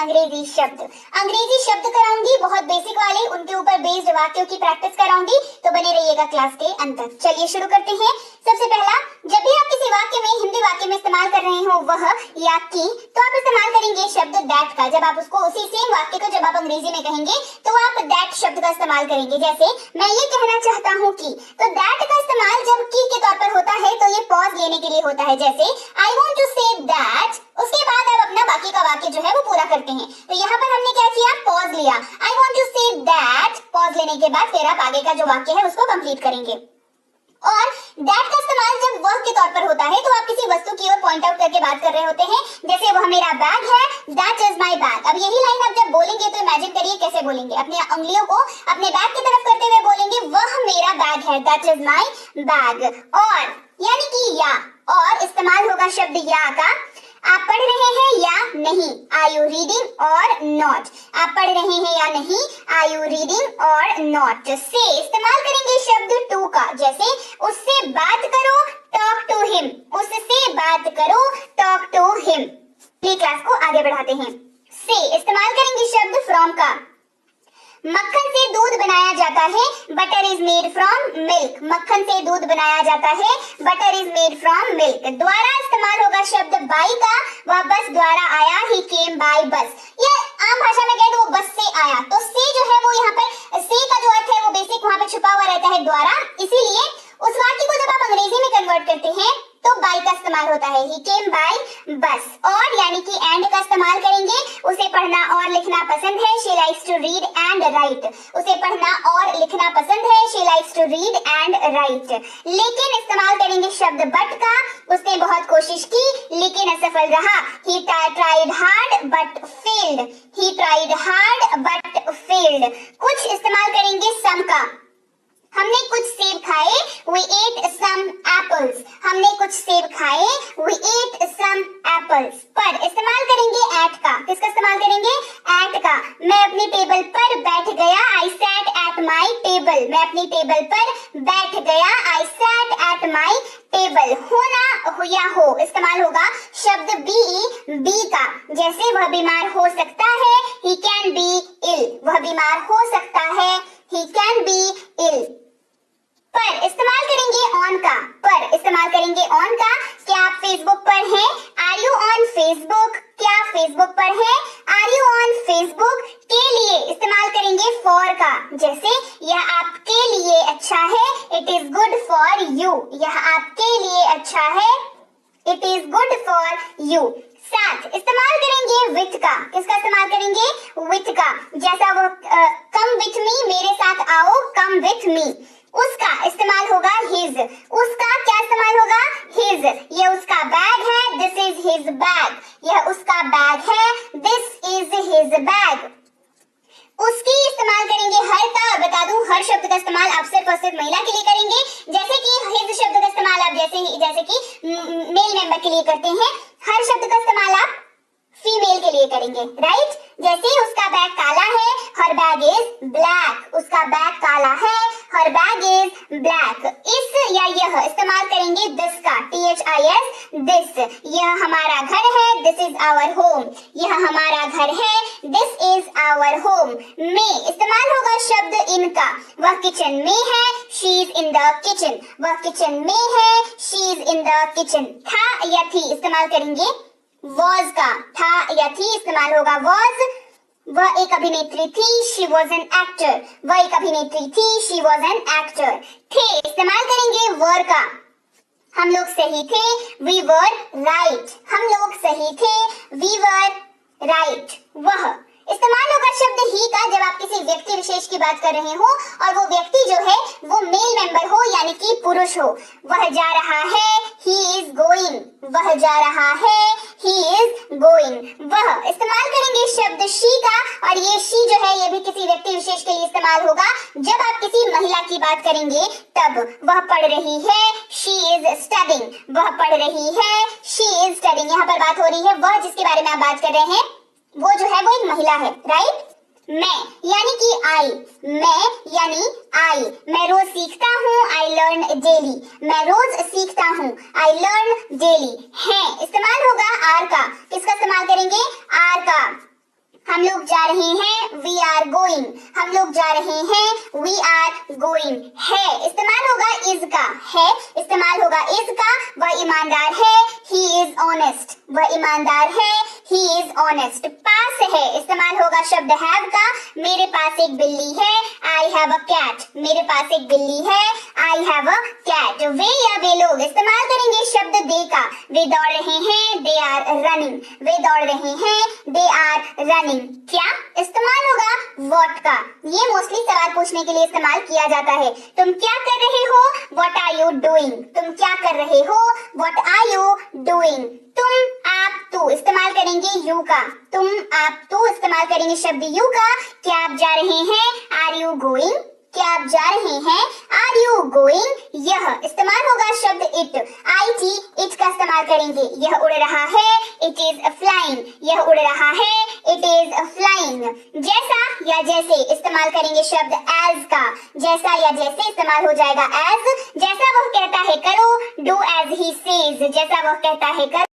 अंग्रेजी शब्द कराऊंगी, बहुत बेसिक वाले, उनके ऊपर बेस्ड वाक्यों की प्रैक्टिस कराऊंगी, तो बने रहिएगा क्लास के अंत तक। चलिए शुरू करते हैं। सबसे पहला, जब भी आप किसी वाक्य में, हिंदी वाक्य में इस्तेमाल कर रहे हो वह या की, तो आप इस्तेमाल करेंगे शब्द दैट का। जब आप उसको उसी सेम वाक्य को जब आप अंग्रेजी में कहेंगे तो आप दैट शब्द का इस्तेमाल करेंगे। जैसे मैं ये कहना चाहता हूँ कि, तो दैट का इस्तेमाल जब की के तौर पर होता है तो ये पॉज लेने के लिए होता है। जैसे I want to say that, उसके बाद आप अपना बाकी का वाक्य जो है वो पूरा करते हैं। तो यहाँ पर हमने क्या किया, पॉज लिया। I want to say that, pause लेने के बाद फिर आप आगे का जो वाक्य है उसको कंप्लीट करेंगे। और दैट का इस्तेमाल जब वर्ब के तौर पर होता है तो आप किसी वस्तु की ओर पॉइंट आउट करके बात कर रहे होते हैं। जैसे वह मेरा बैग है, दैट इज माय बैग। अब यही लाइन आप जब बोलेंगे तो इमेजिन करिए कैसे बोलेंगे, अपनी उंगलियों को अपने बैग की तरफ करते हुए बोलेंगे, वह मेरा बैग है, दैट इज माय बैग। और यानी कि या, और इस्तेमाल होगा शब्द या का। आप पढ़ रहे हैं या नहीं, आर यू रीडिंग और नॉट। आप पढ़ रहे हैं या नहीं, आर यू रीडिंग और नॉट। से इस्तेमाल करेंगे शब्द टू का। जैसे उससे बात करो, टॉक टू हिम। उससे बात करो, टॉक टू हिम। ये क्लास को आगे बढ़ाते हैं। से इस्तेमाल करेंगे शब्द फ्रॉम का। मक्खन से दूध बनाया जाता है, butter is made from milk. मक्खन से दूध बनाया जाता है, butter is made from milk. द्वारा इस्तेमाल होगा शब्द बाई का। वह बस द्वारा आया, ही केम बाय बस। या आम भाषा में कहें तो वो बस से आया। तो से जो है वो यहाँ पर से का जो अर्थ है वो बेसिक वहां पे छुपा हुआ रहता है द्वारा। इसीलिए उस वाक्य को जब आप अंग्रेजी में कन्वर्ट करते हैं तो बाय का इस्तेमाल होता है, ही केम बाय बस। और यानी कि एंड का इस्तेमाल करेंगे। उसे पढ़ना और लिखना पसंद है, she likes to read and write. उसे पढ़ना और लिखना पसंद है, she likes to read and write. लेकिन इस्तेमाल करेंगे शब्द बट का। उसने बहुत कोशिश की लेकिन असफल रहा, he tried hard but failed. He tried hard but failed. कुछ इस्तेमाल करेंगे सम का। हमने कुछ सेब खाए, we ate some apples। हमने कुछ सेब खाए, we ate some apples। पर इस्तेमाल करेंगे एट का। किसका इस्तेमाल करेंगे, एट का। मैं अपनी टेबल पर बैठ गया, I sat at my table। मैं अपनी टेबल पर बैठ गया, I sat at my table। होना हो या हो इस्तेमाल होगा शब्द बी का। जैसे वह बीमार हो सकता है, he can be ill। वह बीमार हो सकता है, he can be ill। पर इस्तेमाल करेंगे ऑन का। पर इस्तेमाल करेंगे ऑन का। क्या आप फेसबुक पर हैं, आर यू ऑन फेसबुक। क्या फेसबुक पर हैं, आर यू ऑन फेसबुक। के लिए इस्तेमाल करेंगे फॉर का। जैसे यह आपके लिए अच्छा है, it is good for you. यह आपके लिए अच्छा है, it is good for you. साथ इस्तेमाल करेंगे विथ का। किसका इस्तेमाल करेंगे, विथ का। जैसा वो कम विथ मी, मेरे साथ आओ, कम विथ मी। उसका इस्तेमाल होगा हिज। उसका क्या इस्तेमाल होगा, हिज। ये उसका बैग है, दिस इज हिज बैग। यह उसका बैग है, दिस इज हिज बैग। उसकी इस्तेमाल करेंगे हर का। और बता दूं, हर शब्द का इस्तेमाल आप सिर्फ और सिर्फ महिला के लिए करेंगे। जैसे कि हिज शब्द का इस्तेमाल आप जैसे कि मेल मेंबर के लिए करते हैं, हर शब्द का इस्तेमाल आप फीमेल के लिए करेंगे, राइट। जैसे उसका बैग काला है, हर बैग इज ब्लैक। उसका बैग काला है, हर बैग इज ब्लैक। इस या यह इस्तेमाल करेंगे दिस का, THIS, दिस। यह हमारा घर है, दिस इज आवर होम। यह हमारा घर है, दिस इज आवर होम। में इस्तेमाल होगा शब्द इन का। वह किचन में है, she is in the kitchen. वह किचन में है, she is in the kitchen. था या थी इस्तेमाल करेंगे was का। था या थी इस्तेमाल होगा was। वह एक अभिनेत्री थी, she was an actor। वह एक अभिनेत्री थी, she was an actor। थे इस्तेमाल करेंगे were का। हम लोग सही थे, we were right। हम लोग सही थे, we were right। वह इस्तेमाल होगा शब्द ही का जब आप किसी व्यक्ति विशेष की बात कर रहे हो और वो व्यक्ति जो है वो मेल मेंबर हो यानी कि पुरुष हो। वह जा रहा है, he is going। वह जा रहा है, he is going। वह इस्तेमाल करेंगे शब्द she का। और ये she जो है ये भी किसी व्यक्ति विशेष के लिए इस्तेमाल होगा जब आप किसी महिला की बात करेंगे तब। वह पढ़ रही है, she is studying। वह पढ़ रही है, she is studying। यहाँ पर बात हो रही है वह जिसके बारे में आप बात कर रहे हैं वो जो है वो एक महिला है, राइट। मैं यानी कि आई। मैं यानी आई। मैं रोज सीखता हूँ, आई लर्न डेली। मैं रोज सीखता हूँ, आई लर्न डेली। है इस्तेमाल होगा आर का। किसका इस्तेमाल करेंगे, आर का। हम लोग जा रहे हैं, वी आर गोइंग। हम लोग जा रहे हैं, वी आर गोइंग। है इस्तेमाल होगा इज का, है इस्तेमाल होगा इज का। वह ईमानदार है, ही इज ऑनेस्ट। वह ईमानदार है, ही इज ऑनेस्ट। पास है इस्तेमाल होगा शब्द हैव का। मेरे पास एक बिल्ली है, आई हैव अ कैट। मेरे पास एक बिल्ली है, आई हैव अ कैट। वे या वे लोग इस्तेमाल करेंगे शब्द दे का। वे दौड़ रहे हैं, दे आर रनिंग। वे दौड़ रहे हैं, दे आर रनिंग। क्या इस्तेमाल होगा व्हाट का। ये मोस्टली सवाल पूछने के लिए इस्तेमाल किया जाता है। तुम क्या कर रहे हो, व्हाट आर यू डूइंग। तुम क्या कर रहे हो, व्हाट आर यू डूइंग। तुम आप तू इस्तेमाल करेंगे यू का। तुम आप तू इस्तेमाल करेंगे शब्द यू का। क्या आप जा रहे हैं, आर यू गोइंग। क्या आप जा रहे हैं, आर यू गोइंग। यह इस्तेमाल होगा शब्द इट, आई टी इट का इस्तेमाल करेंगे। यह उड़ रहा है, इट इज फ्लाइंग। यह उड़ रहा है, इट इज फ्लाइंग। जैसा या जैसे इस्तेमाल करेंगे शब्द एज का। जैसा या जैसे इस्तेमाल हो जाएगा एज। जैसा वह कहता है करो, डू एज ही सेज। जैसा वह कहता है करो।